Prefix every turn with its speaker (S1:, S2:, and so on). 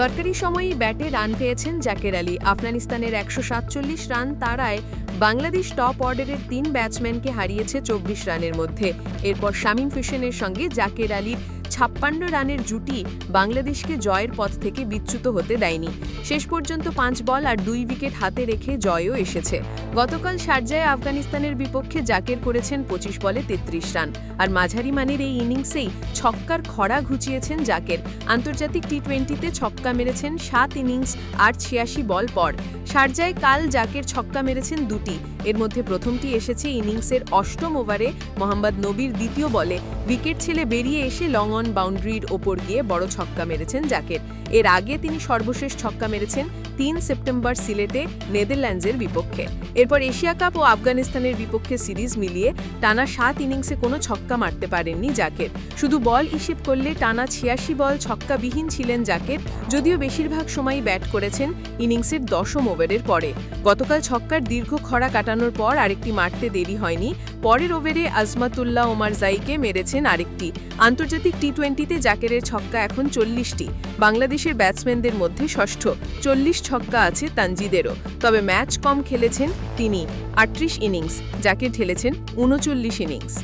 S1: দরকারি সময়েই ব্যাটে রান পেয়েছেন জাকের আলী। আফগানিস্তানের ১৪৭ রান তাড়ায় বাংলাদেশ টপ অর্ডারের ৩ ব্যাটসম্যানকে হারিয়েছে ২৪ রানের মধ্যে। এরপর শামীম হোসেনের সঙ্গে জাকের আলীর ৫৬ রানের জুটি বাংলাদেশকে জয়ের পথ থেকে বিচ্যুত হতে দেয়নি। শেষ পর্যন্ত ৫ বল আর ২ উইকেট হাতে রেখে জয়ও এসেছে। গতকাল শারজায় আফগানিস্তানের বিপক্ষে জাকের করেছেন ২৫ বলে ৩৩ রান। আর মাঝারি মানের এই ইনিংসেই ছক্কার খরা ঘুচিয়েছেন জাকের। আন্তর্জাতিক টি-20তে ছক্কা মেরেছেন ৭ ইনিংস আর ৮৬ বল পর। শারজায় কাল জাকের ছক্কা মেরেছেন ২টি। এর মধ্যে প্রথমটি এসেছে ইনিংসের ৮ম ওভারে মোহাম্মদ নবীর দ্বিতীয় বলে উইকেট ছেড়ে বেরিয়ে এসে লং অন বাউন্ডারির ওপর গিয়ে বড় ছক্কা মেরেছেন জাকের। এর আগে তিনি সর্বশেষ ছক্কা মেরেছেন ৩ সেপ্টেম্বর সিলেটে নেদারল্যান্ডসের বিপক্ষে। এরপর এশিয়া কাপ ও আফগানিস্তানের বিপক্ষে সিরিজ মিলিয়ে টানা ৭ ইনিংসে কোনো ছক্কা মারতে পারেননি জাকের। শুধু বল হিসেব করলে টানা ৮৬ বল ছক্কাবিহীন ছিলেন জাকের, যদিও বেশিরভাগ সময়ই ব্যাট করেছেন ইনিংসের ১০ম ওভারের পরে। গতকাল ছক্কার দীর্ঘ খরা কাটানোর পর আরেকটি মারতে দেরি হয়নি। পরের ওভারে আজমাতুল্লাহ ওমার জাইকে মেরেছেন আরেকটি। আন্তর্জাতিক টি-20তে জাকেরের ছক্কা এখন ৪০টি। বাংলাদেশের ব্যাটসম্যানদের মধ্যে ষষ্ঠ। ৪০ ছক্কা আছে তানজিদেরও। তবে ম্যাচ কম খেলেছেন তিনি, ৩৮ ইনিংস। জাকের ঠেলেছেন ৩৯ ইনিংস।